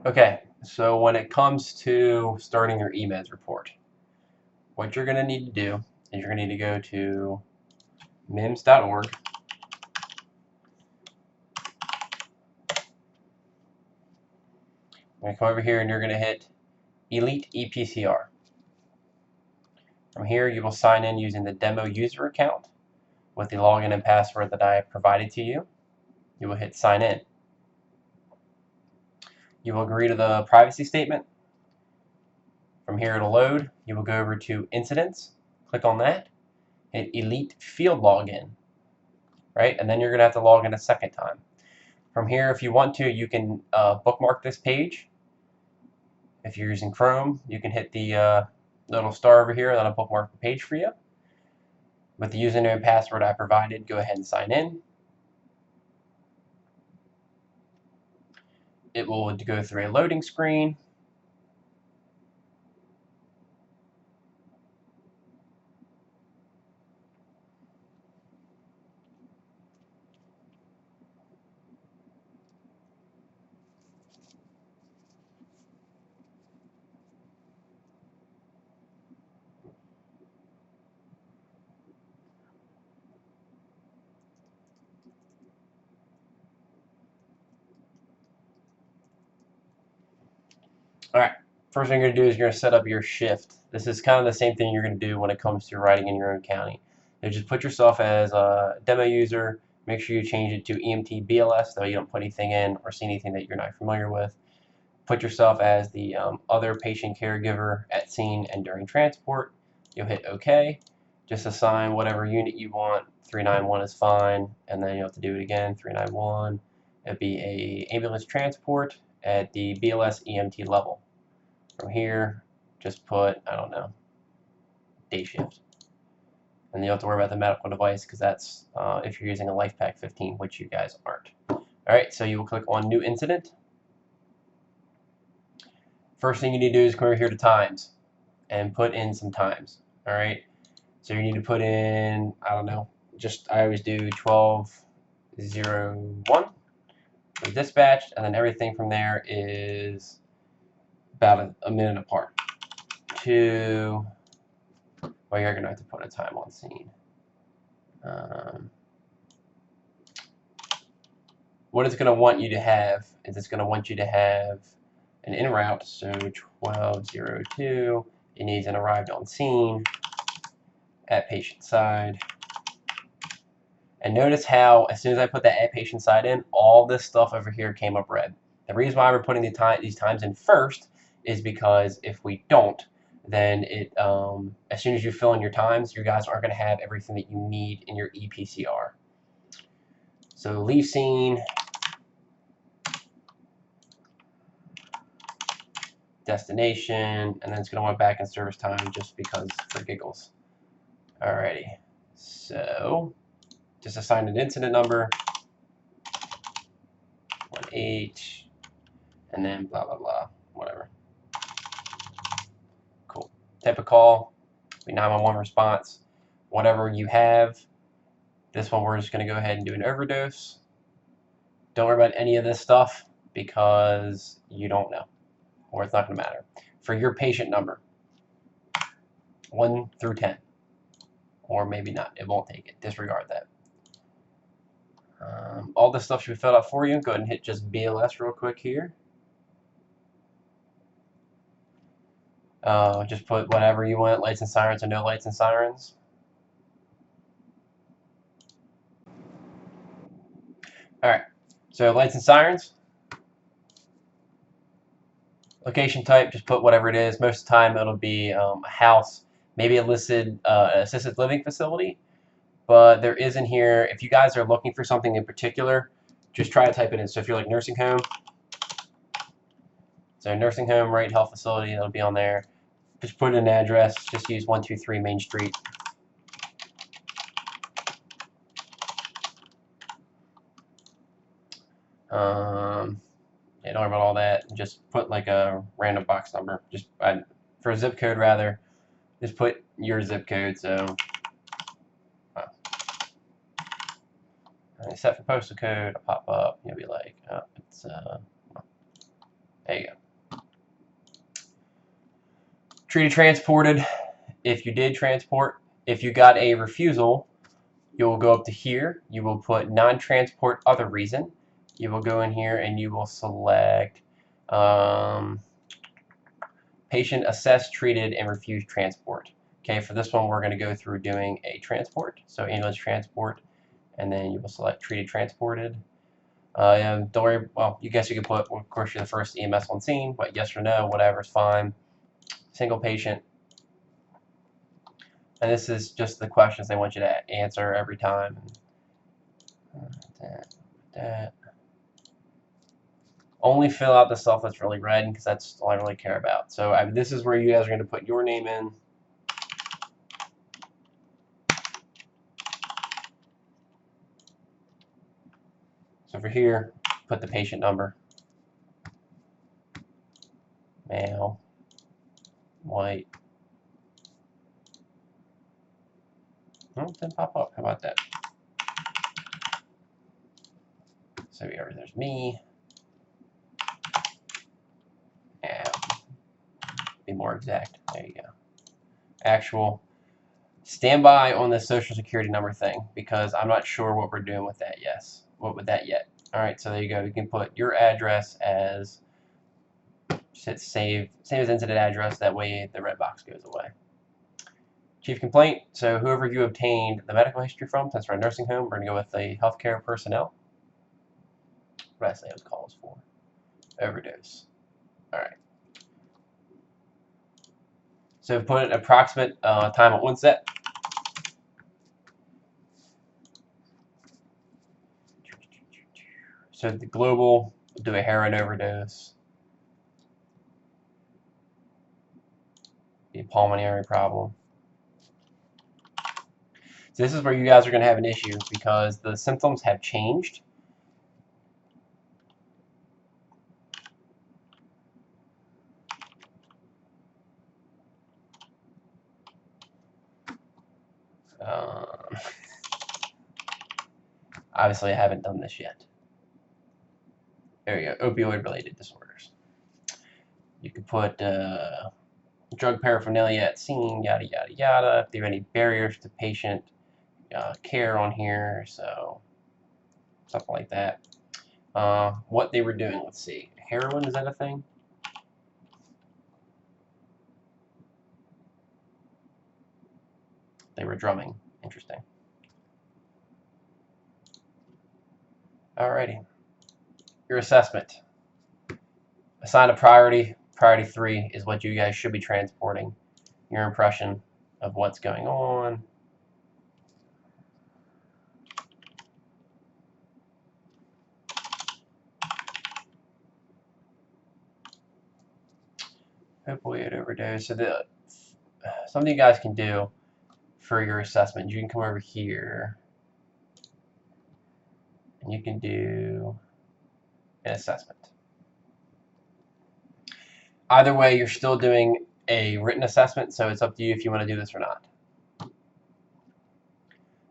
Okay, so when it comes to starting your Emeds report, what you're going to need to do is you're going to need to go to mims.org. You're going to come over here and you're going to hit Elite ePCR. From here, you will sign in using the demo user account with the login and password that I have provided to you. You will hit sign in. You will agree to the privacy statement. From here, it'll load. You will go over to incidents, click on that, hit Elite Field Login, right? And then you're going to have to log in a second time. From here, if you want to, you can bookmark this page. If you're using Chrome, you can hit the little star over here, that'll bookmark the page for you. With the username and password I provided, go ahead and sign in. It will go through a loading screen. All right, first thing you're going to do is you're going to set up your shift. This is kind of the same thing you're going to do when it comes to writing in your own county. You just put yourself as a demo user. Make sure you change it to EMT BLS, so you don't put anything in or see anything that you're not familiar with. Put yourself as the other patient caregiver at scene and during transport. You'll hit OK. Just assign whatever unit you want. 391 is fine, and then you'll have to do it again. 391. It'd be a ambulance transport at the BLS EMT level. From here, just put, I don't know, day shift. And you don't have to worry about the medical device because that's if you're using a LifePak 15, which you guys aren't. All right, so you will click on New Incident. First thing you need to do is come over here to times and put in some times. All right, so you need to put in, I don't know, just I always do 12:01 for dispatch, and then everything from there is about a minute apart. Well, you're gonna have to put a time on scene. What it's gonna want you to have is it's gonna want you to have an en route, so 12:02. It needs an arrived on scene at patient side. And notice how as soon as I put that at patient side in, all this stuff over here came up red. The reason why we're putting these times in first is because if we don't, then as soon as you fill in your times, you guys aren't going to have everything that you need in your ePCR. So leave scene, destination, and then it's going to want back in service time just because for giggles. Alrighty, so just assign an incident number, 18, and then blah blah blah, whatever. Cool. Type of call, 911 response, whatever you have. This one we're just going to go ahead and do an overdose. Don't worry about any of this stuff because you don't know, or it's not going to matter. For your patient number, 1 through 10, or maybe not, it won't take it. Disregard that. All this stuff should be filled out for you. Go ahead and hit just BLS real quick here. Just put whatever you want, lights and sirens or no lights and sirens. All right, so lights and sirens. Location type, just put whatever it is. Most of the time it'll be a house, maybe a listed assisted living facility. But there is in here, if you guys are looking for something in particular, just try to type it in. So if you're like nursing home, so nursing home, right, health facility, that'll be on there. Just put in an address, just use 123 Main Street. Yeah, don't worry about all that. Just put like a random box number. Just for a zip code rather, just put your zip code. So set for postal code, it'll pop up. You'll be like, oh, it's There you go. Treated, transported. If you did transport, if you got a refusal, you will go up to here. You will put non-transport other reason. You will go in here and you will select patient assessed, treated, and refused transport. Okay, for this one, we're going to go through doing a transport. So ambulance transport, and then you will select treated, transported. And don't worry, well, you guess you could put, of course, you're the first EMS on scene, but yes or no, whatever's fine. Single patient. And this is just the questions they want you to answer every time. That. Only fill out the stuff that's really red, because that's all I really care about. So this is where you guys are going to put your name in. So for here, put the patient number. Male. White. Oh, it didn't pop up. How about that? So here, there's me. And be more exact. There you go. Actual. Stand by on this social security number thing, because I'm not sure what we're doing with that. Yes. What with that yet? All right. So there you go. You can put your address as. Just hit save as incident address. That way the red box goes away. Chief complaint. So whoever you obtained the medical history from, since we're a nursing home, we're going to go with the healthcare personnel. What did I say those calls for? Overdose. All right. So put an approximate time of onset. So the global, do a heroin overdose. A pulmonary problem. So this is where you guys are going to have an issue, because the symptoms have changed. Obviously, I haven't done this yet. There you go, opioid-related disorders. You could put drug paraphernalia at scene, yada, yada, yada. If there are any barriers to patient care on here, so something like that. What they were doing, let's see. Heroin, is that a thing? They were drumming. Interesting. Alrighty. Your assessment. Assign a priority. Priority 3 is what you guys should be transporting. Your impression of what's going on. Opioid overdose. So something you guys can do for your assessment, you can come over here and you can do an assessment. Either way, you're still doing a written assessment, so it's up to you if you want to do this or not.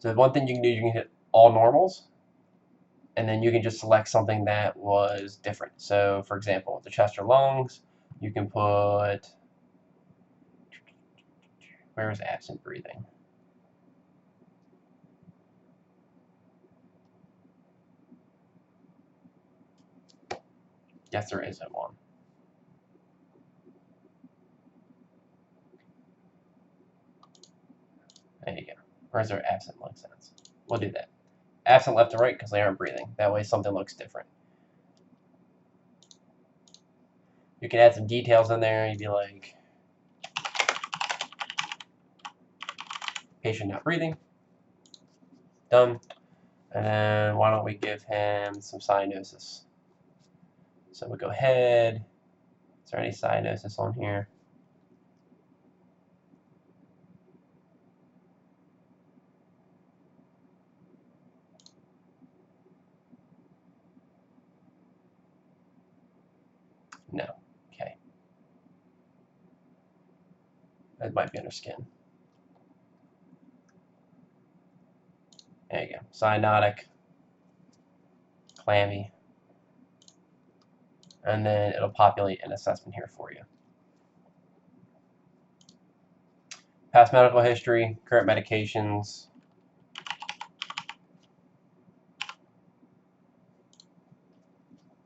So one thing you can do, you can hit all normals, and then you can just select something that was different. So for example, the chest or lungs, you can put, where is absent breathing? Yes, there isn't one. There you go. Or is there absent lung sounds? We'll do that. Absent left and right because they aren't breathing. That way something looks different. You can add some details in there. You'd be like, patient not breathing. Done. And then why don't we give him some cyanosis? So we'll go ahead. Is there any cyanosis on here? No. Okay. That might be under skin. There you go. Cyanotic. Clammy. and then it'll populate an assessment here for you. Past medical history, current medications.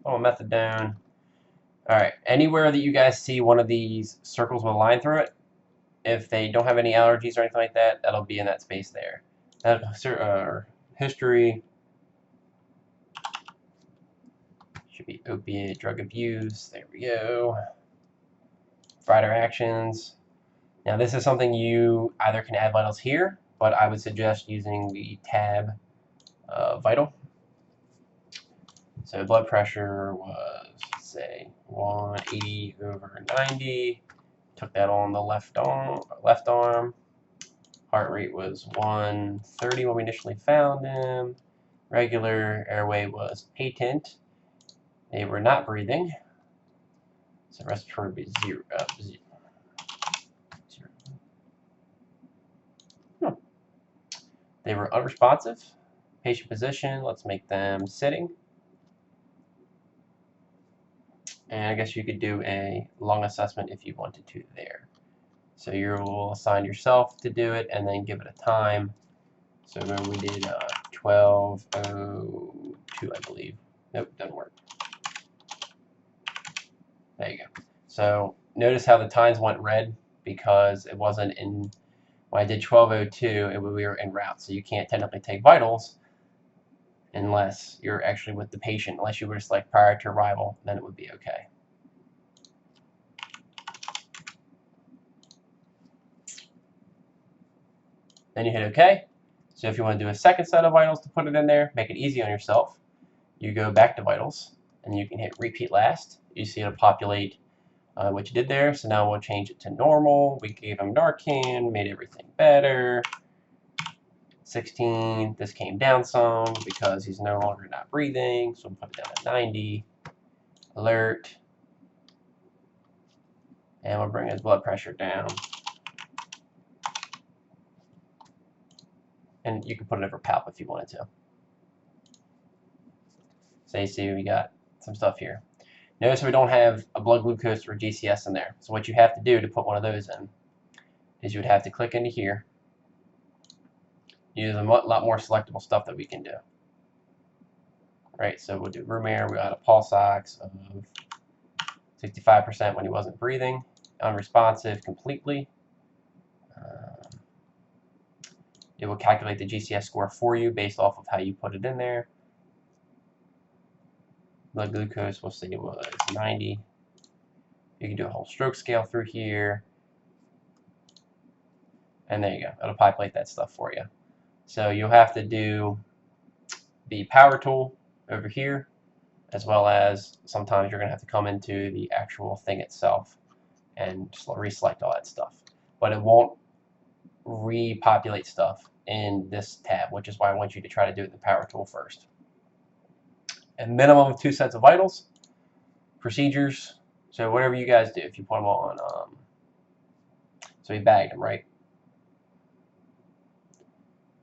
Oh, methadone. All right, anywhere that you guys see one of these circles with a line through it, if they don't have any allergies or anything like that, that'll be in that space there. History should be opiate drug abuse. There we go. Provider actions. Now this is something you either can add vitals here, but I would suggest using the tab vital. So blood pressure was, let's say, 180/90. Took that on the left arm. Heart rate was 130 when we initially found him. Regular airway was patent. They were not breathing. So respiratory would be zero. They were unresponsive. Patient position, let's make them sitting. And I guess you could do a lung assessment if you wanted to there. So you will assign yourself to do it and then give it a time. So remember we did 12:02, I believe. Nope, doesn't work. There you go. So notice how the times went red because it wasn't in, when I did 12:02, we were en route. So you can't technically take vitals unless you're actually with the patient, unless you were just like prior to arrival, then it would be okay. Then you hit OK. So if you want to do a second set of vitals to put it in there, make it easy on yourself, you go back to vitals, and you can hit repeat last. You see it'll populate what you did there. So now we'll change it to normal. We gave him Narcan, made everything better. 16, this came down some because he's no longer not breathing, so we'll put it down at 90. Alert. And we'll bring his blood pressure down. And you can put it over palp if you wanted to. So you see we got some stuff here. Notice we don't have a blood glucose or GCS in there. So what you have to do to put one of those in is you would have to click into here. Use a lot more selectable stuff that we can do. Right, so we'll do room air. We got a pulse ox of 65% when he wasn't breathing. Unresponsive completely. It will calculate the GCS score for you based off of how you put it in there. Blood glucose, we'll say it was 90. You can do a whole stroke scale through here. And there you go. It'll populate that stuff for you. So you'll have to do the power tool over here, as well as sometimes you're going to have to come into the actual thing itself and just reselect all that stuff. But it won't repopulate stuff in this tab, which is why I want you to try to do it in the power tool first. A minimum of 2 sets of vitals. Procedures, so whatever you guys do, if you put them on, so we bagged them, right?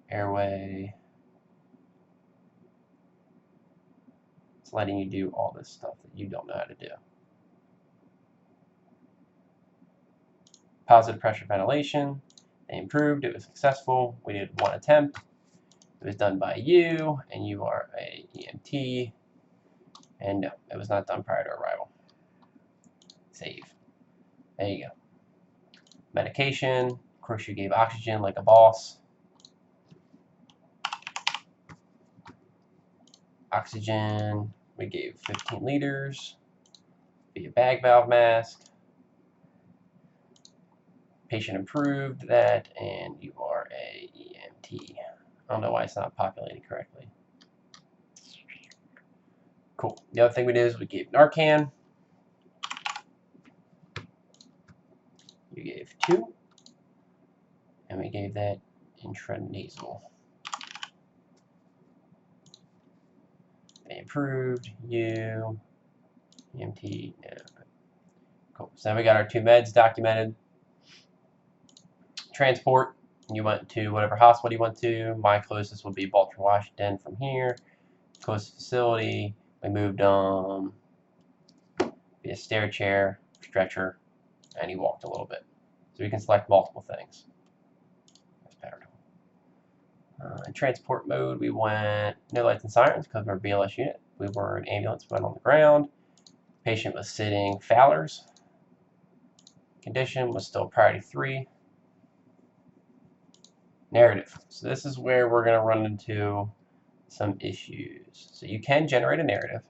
Airway. It's letting you do all this stuff that you don't know how to do. Positive pressure ventilation. They improved. It was successful. We did 1 attempt. It was done by you, and you are a EMT. And no, it was not done prior to arrival. Save. There you go. Medication. Of course, you gave oxygen like a boss. Oxygen, we gave 15 liters. Be a bag valve mask. Patient improved that, and you are a EMT. I don't know why it's not populating correctly. Cool. The other thing we did is we gave Narcan. You gave 2. And we gave that intranasal. They improved. You. EMT. No. Cool. So now we got our 2 meds documented. Transport. You went to whatever hospital you went to. My closest would be Baltimore, Washington from here. Closest facility. We moved be a stair chair, stretcher, and he walked a little bit. So we can select multiple things. That's better. In transport mode, we went no lights and sirens because we're a BLS unit. We were an ambulance, went on the ground. Patient was sitting Fowler's. Condition was still priority 3. Narrative. So this is where we're going to run into some issues. So you can generate a narrative,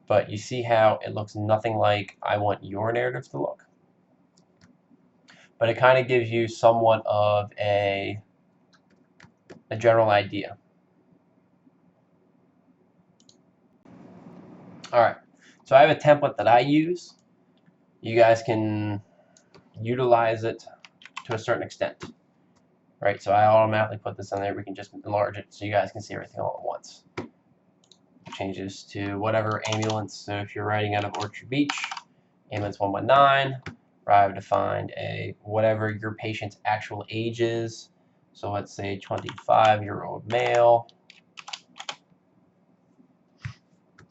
but you see how it looks nothing like I want your narrative to look. But it kind of gives you somewhat of a general idea. Alright, so I have a template that I use. You guys can utilize it to a certain extent. Right, so I automatically put this in there. We can just enlarge it so you guys can see everything all at once. Changes to whatever ambulance. So if you're riding out of Orchard Beach, ambulance 119, arrive to find a whatever your patient's actual age is. So let's say 25-year-old male.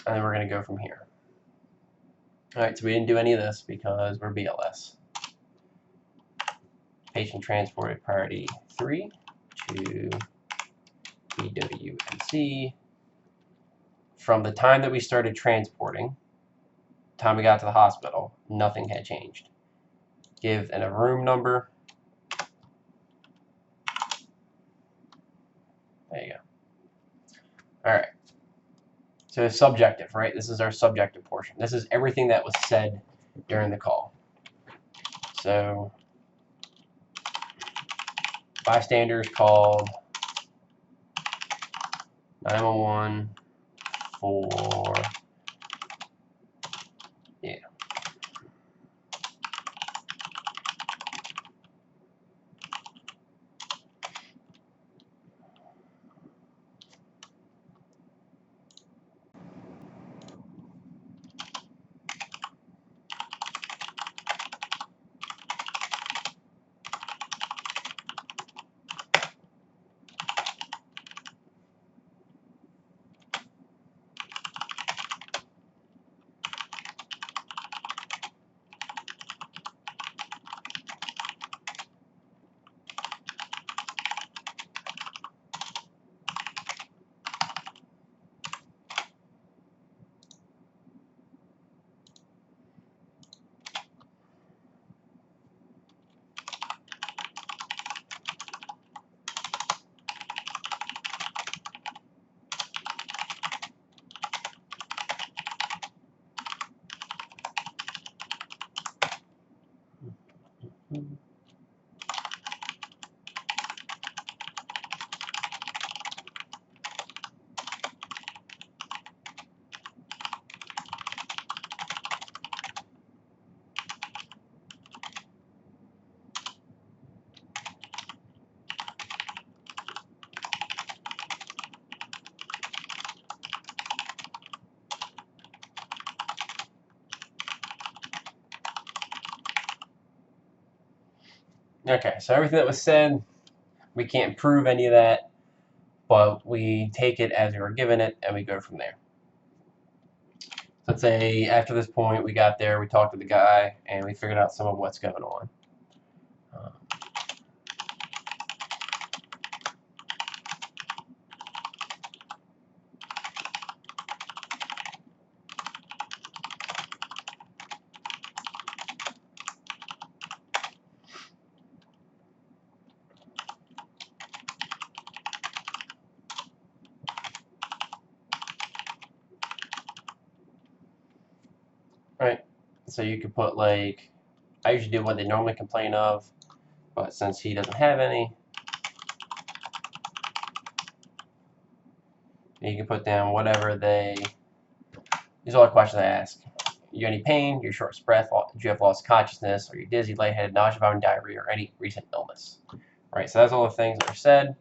And then we're going to go from here. Alright, so we didn't do any of this because we're BLS. Patient transported priority 3 to BWMC. From the time that we started transporting, time we got to the hospital, nothing had changed. Give a room number. There you go. Alright. So it's subjective, right? This is our subjective portion. This is everything that was said during the call. So bystanders called 911 for, yeah. Okay, so everything that was said, we can't prove any of that, but we take it as we were given it, and we go from there. Let's say after this point, we got there, we talked to the guy, and we figured out some of what's going on. Right, so you could put like, I usually do what they normally complain of, but since he doesn't have any, you can put down whatever they, these are all the questions I ask. You any pain, you're short of breath, do you have lost consciousness, are you dizzy, lightheaded, nausea, vomiting, diarrhea, or any recent illness? Right, so that's all the things that are said.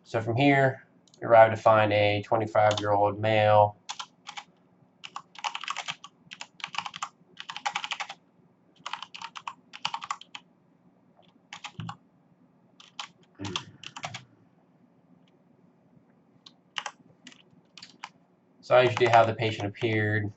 So from here, we arrive to find a 25-year-old male. So I usually do how the patient appeared.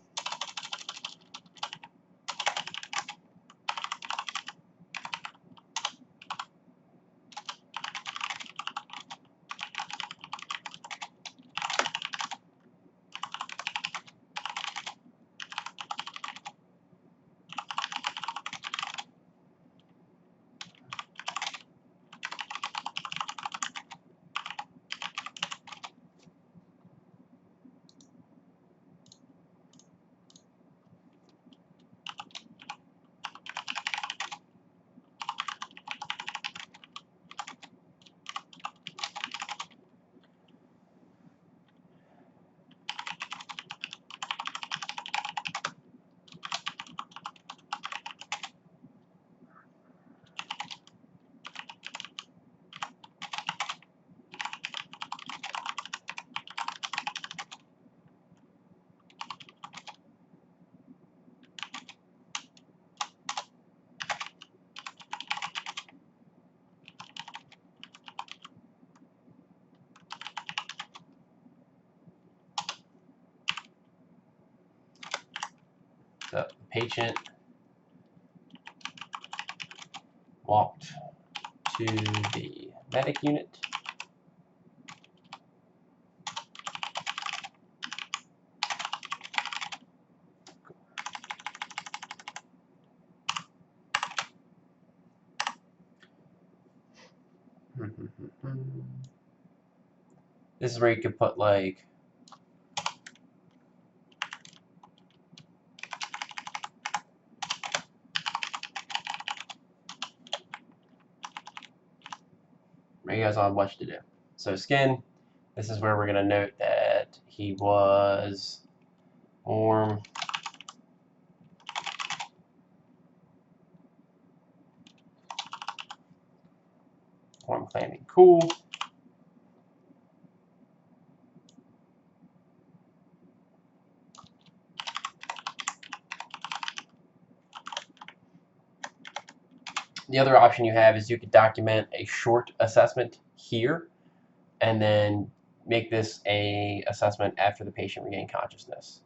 the patient walked to the medic unit. This is where you could put like you guys on what to do. So skin, this is where we're going to note that he was warm, clammy, cool. The other option you have is you could document a short assessment here and then make this a assessment after the patient regained consciousness.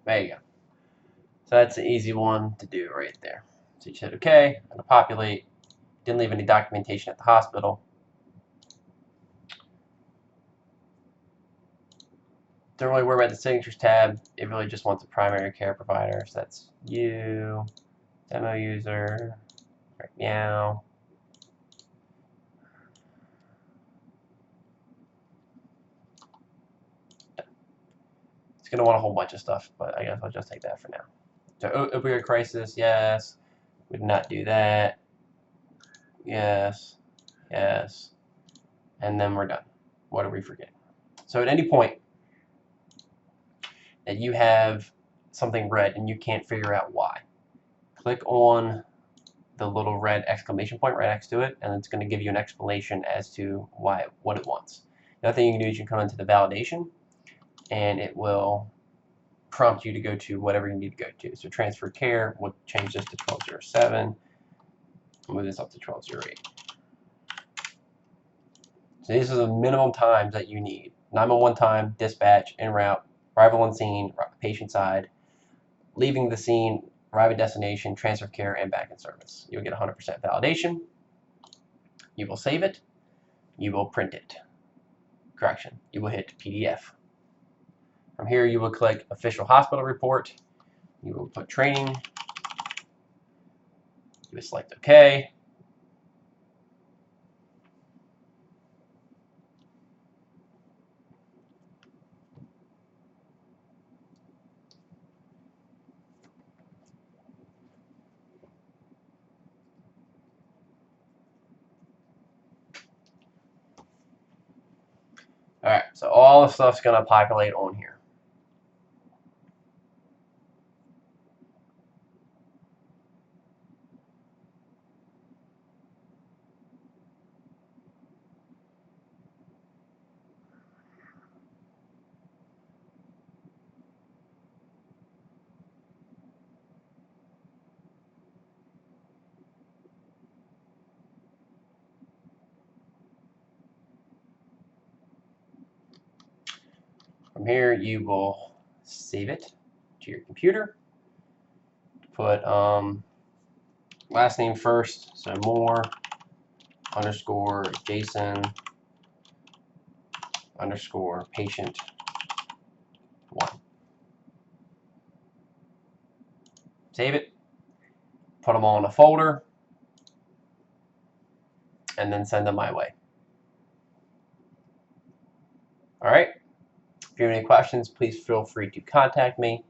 There you go. So that's an easy one to do right there. So you said, okay, I'm gonna populate. Didn't leave any documentation at the hospital. Don't really worry about the signatures tab. It really just wants a primary care provider. So that's you, demo user, right now. It's gonna want a whole bunch of stuff, but I guess I'll just take that for now. So opioid crisis, yes. Would not do that. Yes, yes. And then we're done. What are we forgetting? So at any point that you have something red and you can't figure out why, click on the little red exclamation point right next to it, and it's going to give you an explanation as to why, what it wants. Another thing you can do is you can come into the validation, and it will prompt you to go to whatever you need to go to. So transfer care, we'll change this to 1207. Move this up to 1208. So these are the minimum times that you need. 911 time, dispatch, en route, arrival on scene, patient side, leaving the scene, arrive at destination, transfer of care, and back in service. You'll get 100% validation. You will save it. You will print it. Correction, you will hit PDF. From here, you will click official hospital report. You will put training. You will select OK. All right, so all the stuff's going to populate on here. From here, you will save it to your computer. Put last name first, so more underscore Jason underscore patient 1. Save it. Put them all in a folder, and then send them my way. All right. If you have any questions, please feel free to contact me.